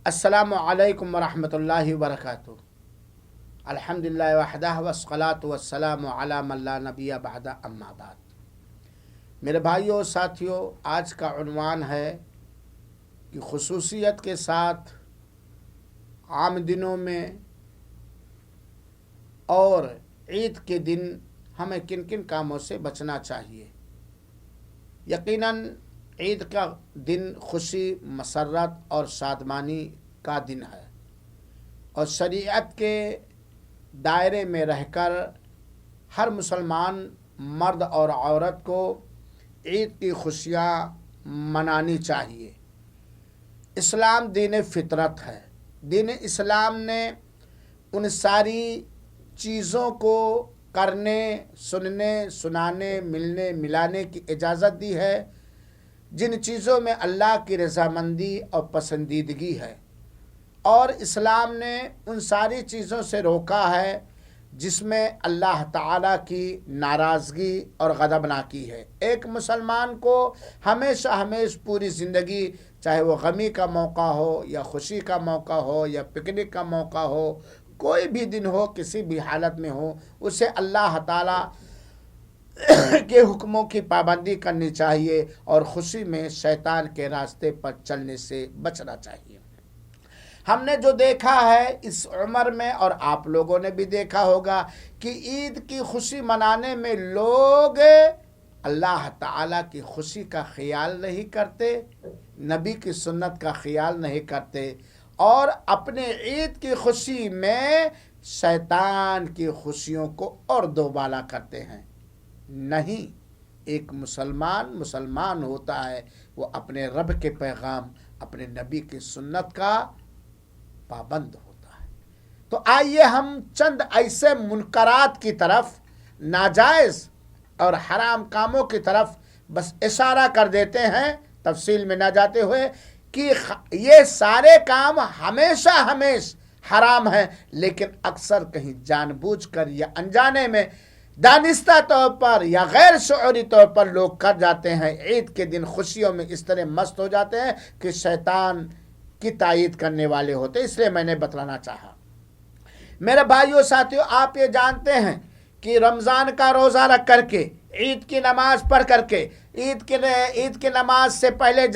السلام علیکم ورحمۃ اللہ وبرکاتہ۔ الحمدللہ وحدہ والصلاۃ والسلام علی من لا نبی بعد اما بعد۔ میرے بھائیوں ساتھیوں، آج کا عنوان ہے کہ خصوصیت کے ساتھ عام دنوں میں اور عید کے دن ہمیں کن کن کاموں سے بچنا چاہیے۔ یقیناً عید کا دن خوشی، مسرت اور شادمانی کا دن ہے، اور شریعت کے دائرے میں رہ کر ہر مسلمان مرد اور عورت کو عید کی خوشیاں منانی چاہیے۔ اسلام دین فطرت ہے۔ دین اسلام نے ان ساری چیزوں کو کرنے، سننے، سنانے، ملنے، ملانے کی اجازت دی ہے جن چیزوں میں اللہ کی رضامندی اور پسندیدگی ہے، اور اسلام نے ان ساری چیزوں سے روکا ہے جس میں اللہ تعالیٰ کی ناراضگی اور غضبناکی ہے۔ ایک مسلمان کو ہمیشہ پوری زندگی، چاہے وہ غمی کا موقع ہو یا خوشی کا موقع ہو یا پکنک کا موقع ہو، کوئی بھی دن ہو، کسی بھی حالت میں ہو، اسے اللہ تعالیٰ کے حکموں کی پابندی کرنی چاہیے اور خوشی میں شیطان کے راستے پر چلنے سے بچنا چاہیے۔ ہم نے جو دیکھا ہے اس عمر میں، اور آپ لوگوں نے بھی دیکھا ہوگا، کہ عید کی خوشی منانے میں لوگ اللہ تعالیٰ کی خوشی کا خیال نہیں کرتے، نبی کی سنت کا خیال نہیں کرتے، اور اپنے عید کی خوشی میں شیطان کی خوشیوں کو اور دوبالا کرتے ہیں۔ نہیں، ایک مسلمان ہوتا ہے، وہ اپنے رب کے پیغام، اپنے نبی کی سنت کا پابند ہوتا ہے۔ تو آئیے ہم چند ایسے منکرات کی طرف، ناجائز اور حرام کاموں کی طرف بس اشارہ کر دیتے ہیں، تفصیل میں نہ جاتے ہوئے، کہ یہ سارے کام ہمیشہ حرام ہیں، لیکن اکثر کہیں جان بوجھ کر یا انجانے میں، دانستہ طور پر یا غیر شعوری طور پر لوگ کر جاتے ہیں۔ عید کے دن خوشیوں میں اس طرح مست ہو جاتے ہیں کہ شیطان کی تائید کرنے والے ہوتے، اس لیے میں نے بتلانا چاہا۔ میرے بھائیوں ساتھیوں، آپ یہ جانتے ہیں کہ رمضان کا روزہ رکھ کر کے، عید کی نماز پڑھ کر کے، عید کی نماز سے پہلے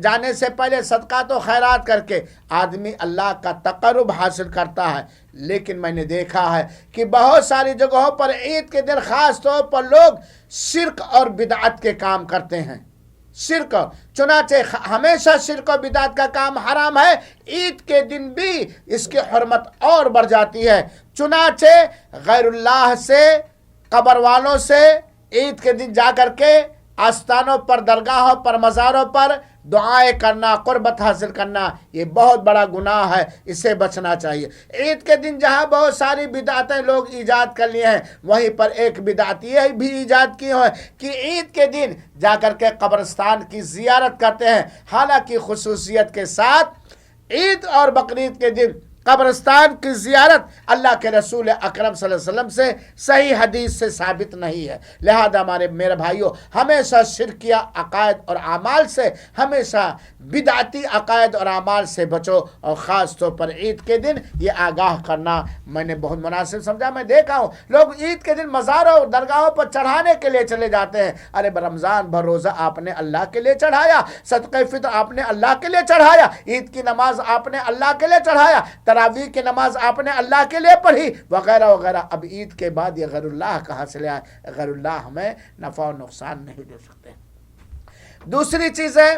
جانے سے پہلے صدقات و خیرات کر کے آدمی اللہ کا تقرب حاصل کرتا ہے، لیکن میں نے دیکھا ہے کہ بہت ساری جگہوں پر عید کے دن خاص طور پر لوگ شرک اور بدعت کے کام کرتے ہیں۔ چنانچہ ہمیشہ شرک و بدعت کا کام حرام ہے، عید کے دن بھی اس کی حرمت اور بڑھ جاتی ہے۔ چنانچہ غیر اللہ سے، قبر والوں سے عید کے دن جا کر کے آستانوں پر، درگاہوں پر، مزاروں پر دعائیں کرنا، قربت حاصل کرنا، یہ بہت بڑا گناہ ہے، اس سے بچنا چاہیے۔ عید کے دن جہاں بہت ساری بدعتیں لوگ ایجاد کر لیے ہیں، وہیں پر ایک بدعت یہ بھی ایجاد کی ہے کہ عید کے دن جا کر کے قبرستان کی زیارت کرتے ہیں۔ حالانکہ خصوصیت کے ساتھ عید اور بقرعید کے دن قبرستان کی زیارت اللہ کے رسول اکرم صلی اللہ علیہ وسلم سے صحیح حدیث سے ثابت نہیں ہے۔ لہذا میرے بھائیوں، ہمیشہ شرکیہ عقائد اور اعمال سے، ہمیشہ بدعتی عقائد اور اعمال سے بچو، اور خاص طور پر عید کے دن یہ آگاہ کرنا میں نے بہت مناسب سمجھا۔ میں دیکھا ہوں لوگ عید کے دن مزاروں اور درگاہوں پر چڑھانے کے لیے چلے جاتے ہیں۔ ارے رمضان بھر روزہ آپ نے اللہ کے لیے چڑھایا، صدقہ فطر آپ نے اللہ کے لیے چڑھایا، عید کی نماز آپ نے اللہ کے لیے چڑھایا، تراویح کی نماز آپ نے اللہ کے لیے پڑھی، وغیرہ وغیرہ۔ اب عید کے بعد یہ غیر اللہ کہاں سے لے آئے؟ غیر اللہ ہمیں نفع و نقصان نہیں دے سکتے۔ دوسری چیز ہے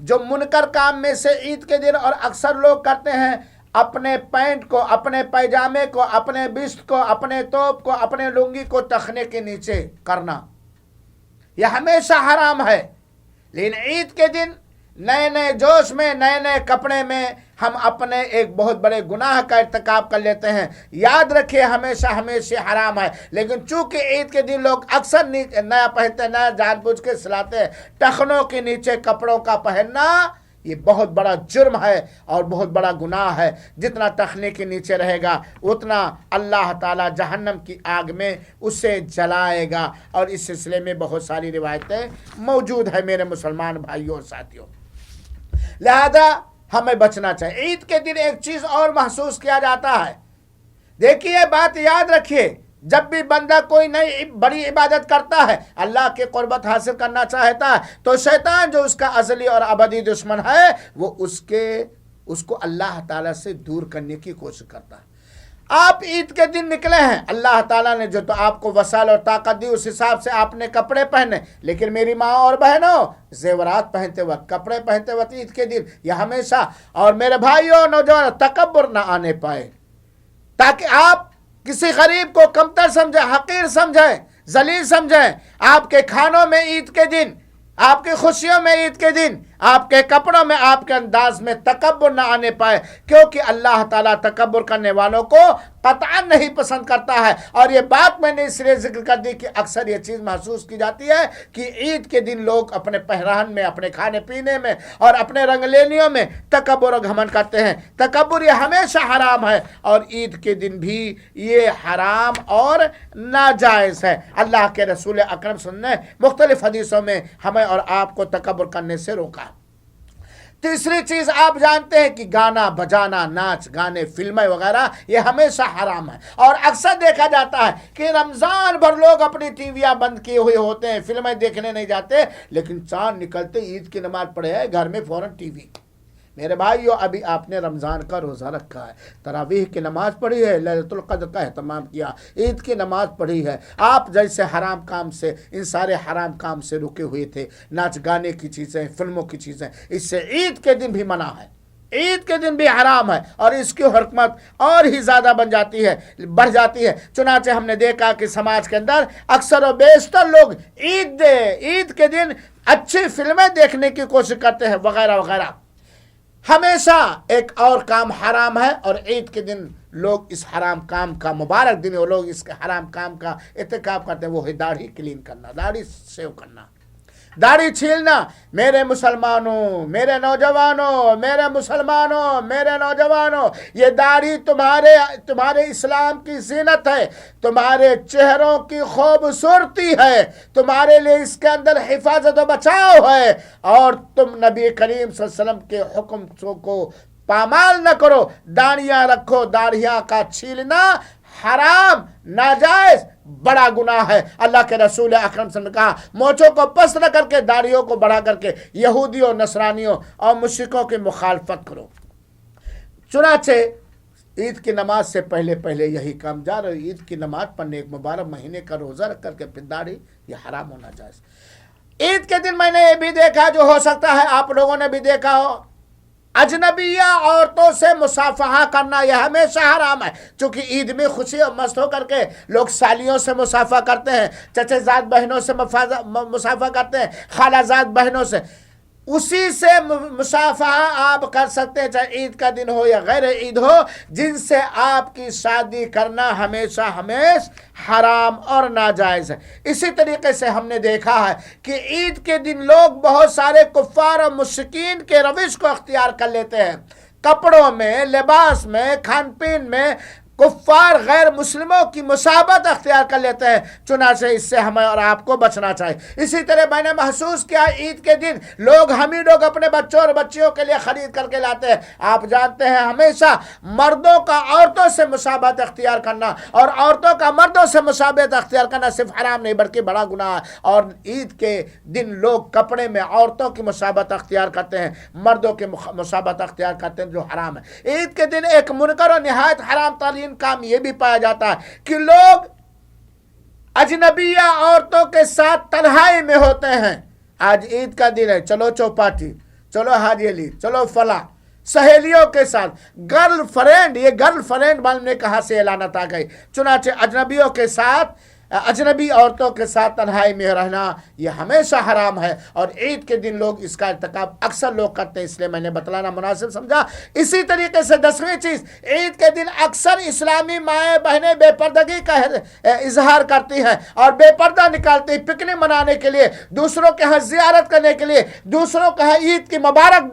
جو منکر کام میں سے عید کے دن اور اکثر لوگ کرتے ہیں، اپنے پینٹ کو، اپنے پیجامے کو، اپنے بست کو، اپنے توپ کو، اپنے لنگی کو ٹخنے کے نیچے کرنا، یہ ہمیشہ حرام ہے۔ لیکن عید کے دن نئے جوش میں، نئے کپڑے میں ہم اپنے ایک بہت بڑے گناہ کا ارتکاب کر لیتے ہیں۔ یاد رکھیے، ہمیشہ حرام ہے، لیکن چونکہ عید کے دن لوگ اکثر نیا پہنتے ہیں، نیا جان بوجھ کے سلاتے ہیں۔ ٹخنوں کے نیچے کپڑوں کا پہننا یہ بہت بڑا جرم ہے اور بہت بڑا گناہ ہے۔ جتنا ٹخنے کے نیچے رہے گا اتنا اللہ تعالیٰ جہنم کی آگ میں اسے جلائے گا، اور اس سلسلے میں بہت ساری روایتیں موجود ہیں میرے مسلمان بھائیوں اور ساتھیوں۔ لہذا ہمیں بچنا چاہیے۔ عید کے دن ایک چیز اور محسوس کیا جاتا ہے، دیکھیے بات یاد رکھیے، جب بھی بندہ کوئی نئی بڑی عبادت کرتا ہے، اللہ کی قربت حاصل کرنا چاہتا ہے، تو شیطان جو اس کا ازلی اور ابدی دشمن ہے، وہ اس کو اللہ تعالیٰ سے دور کرنے کی کوشش کرتا ہے۔ آپ عید کے دن نکلے ہیں، اللہ تعالیٰ نے جو تو آپ کو وسائل اور طاقت دی، اس حساب سے آپ نے کپڑے پہنے، لیکن میری ماں اور بہنوں، زیورات پہنتے وقت، کپڑے پہنتے وقت عید کے دن یہ ہمیشہ، اور میرے بھائیوں نوجوان، تکبر نہ آنے پائے، تاکہ آپ کسی غریب کو کمتر سمجھیں، حقیر سمجھیں، ذلیل سمجھیں۔ آپ کے کھانوں میں عید کے دن، آپ کی خوشیوں میں عید کے دن، آپ کے کپڑوں میں، آپ کے انداز میں تکبر نہ آنے پائے، کیونکہ اللہ تعالیٰ تکبر کرنے والوں کو قطعاً نہیں پسند کرتا ہے۔ اور یہ بات میں نے اس لیے ذکر کر دی کہ اکثر یہ چیز محسوس کی جاتی ہے کہ عید کے دن لوگ اپنے پہران میں، اپنے کھانے پینے میں اور اپنے رنگ لینیوں میں تکبر و گھمنڈ کرتے ہیں۔ تکبر یہ ہمیشہ حرام ہے، اور عید کے دن بھی یہ حرام اور ناجائز ہے۔ اللہ کے رسول اکرم صلی اللہ علیہ وسلم نے مختلف حدیثوں میں ہمیں اور آپ کو تکبر کرنے سے روکا۔ تیسری چیز آپ جانتے ہیں کہ گانا بجانا، ناچ گانے، فلمیں وغیرہ یہ ہمیشہ حرام ہے، اور اکثر دیکھا جاتا ہے کہ رمضان بھر لوگ اپنی ٹی ویاں بند کیے ہوئے ہوتے ہیں، فلمیں دیکھنے نہیں جاتے، لیکن چاند نکلتے عید کی نماز پڑھے ہے گھر میں فوراً ٹی وی۔ میرے بھائیو، ابھی آپ نے رمضان کا روزہ رکھا ہے، تراویح کی نماز پڑھی ہے، لیلۃ القدر کا اہتمام کیا، عید کی نماز پڑھی ہے، آپ جیسے حرام کام سے، ان سارے حرام کام سے رکے ہوئے تھے، ناچ گانے کی چیزیں، فلموں کی چیزیں، اس سے عید کے دن بھی منع ہے، عید کے دن بھی حرام ہے، اور اس کی حرمت اور ہی زیادہ بڑھ جاتی ہے۔ چنانچہ ہم نے دیکھا کہ سماج کے اندر اکثر و بیشتر لوگ عید کے دن اچھی فلمیں دیکھنے کی کوشش کرتے ہیں وغیرہ وغیرہ۔ ہمیشہ ایک اور کام حرام ہے، اور عید کے دن لوگ اس حرام کام کا، مبارک دن وہ لوگ اس کے حرام کام کا ارتکاب کرتے ہیں، وہ ہے داڑھی کلین کرنا، داڑھی شیو کرنا، داڑھی چھیلنا۔ میرے مسلمانوں، میرے نوجوانوں، میرے نوجوانوں، یہ داڑھی تمہارے اسلام کی زینت ہے، تمہارے چہروں کی خوبصورتی ہے، تمہارے لیے اس کے اندر حفاظت و بچاؤ ہے، اور تم نبی کریم صلی اللہ علیہ وسلم کے حکم کو پامال نہ کرو، داڑھیاں رکھو۔ داڑھیاں کا چھیلنا حرام، ناجائز، بڑا گناہ ہے۔ اللہ کے رسول اکرم صلی اللہ علیہ وسلم نے کہا، مونچھوں کو پست نہ کر کے، داڑھیوں کو بڑھا کر کے یہودیوں، نصرانیوں اور مشرکوں کی مخالفت کرو۔ چنانچہ عید کی نماز سے پہلے یہی کام جا رہے، عید کی نماز پڑھنے، ایک مبارک مہینے کا روزہ رکھ کر کے پھر داڑھی، یہ حرام ہونا جائز۔ عید کے دن میں نے یہ بھی دیکھا، جو ہو سکتا ہے آپ لوگوں نے بھی دیکھا ہو، اجنبیہ عورتوں سے مصافحہ کرنا، یہ ہمیشہ حرام ہے، چونکہ عید میں خوشی اور مست ہو کر کے لوگ سالیوں سے مصافحہ کرتے ہیں، چچے زاد بہنوں سے مصافحہ کرتے ہیں، خالہ زاد بہنوں سے، اسی سے مصافحہ آپ کر سکتے ہیں، چاہے عید کا دن ہو یا غیر عید ہو، جن سے آپ کی شادی کرنا ہمیشہ حرام اور ناجائز ہے۔ اسی طریقے سے ہم نے دیکھا ہے کہ عید کے دن لوگ بہت سارے کفار اور مشرکین کے روش کو اختیار کر لیتے ہیں، کپڑوں میں، لباس میں، کھان پین میں کفار غیر مسلموں کی مشابہت اختیار کر لیتے ہیں، چنانچہ اس سے ہمیں اور آپ کو بچنا چاہیے۔ اسی طرح میں نے محسوس کیا، عید کے دن لوگ اپنے بچوں اور بچیوں کے لیے خرید کر کے لاتے ہیں۔ آپ جانتے ہیں ہمیشہ مردوں کا عورتوں سے مشابہت اختیار کرنا اور عورتوں کا مردوں سے مشابہت اختیار کرنا صرف حرام نہیں بلکہ بڑا گناہ ہے، اور عید کے دن لوگ کپڑے میں عورتوں کی مشابہت اختیار کرتے ہیں، مردوں کی مشابہت اختیار کرتے ہیں، جو حرام ہے۔ عید کے دن ایک منکر اور نہایت حرام ترین کام یہ بھی پایا جاتا ہے کہ لوگ اجنبیہ عورتوں کے ساتھ تنہائی میں ہوتے ہیں۔ آج عید کا دن ہے، چلو چوپاٹی، چلو حاجی علی، چلو فلاں، سہیلیوں کے ساتھ، گرل فرینڈ معلوم نے کہاں سے اعلانات آ گئی۔ چنانچہ اجنبی عورتوں کے ساتھ تنہائی میں رہنا یہ ہمیشہ حرام ہے، اور عید کے دن لوگ اس کا ارتکاب اکثر لوگ کرتے ہیں، اس لیے میں نے بتلانا مناسب سمجھا۔ اسی طریقے سے 10ویں چیز، عید کے دن اکثر اسلامی مائیں بہنیں بے پردگی کا اظہار کرتی ہیں اور بے پردہ نکالتی ہیں، پکنک منانے کے لیے، دوسروں کے ہاں زیارت کرنے کے لیے، دوسروں کے ہاں عید کی مبارک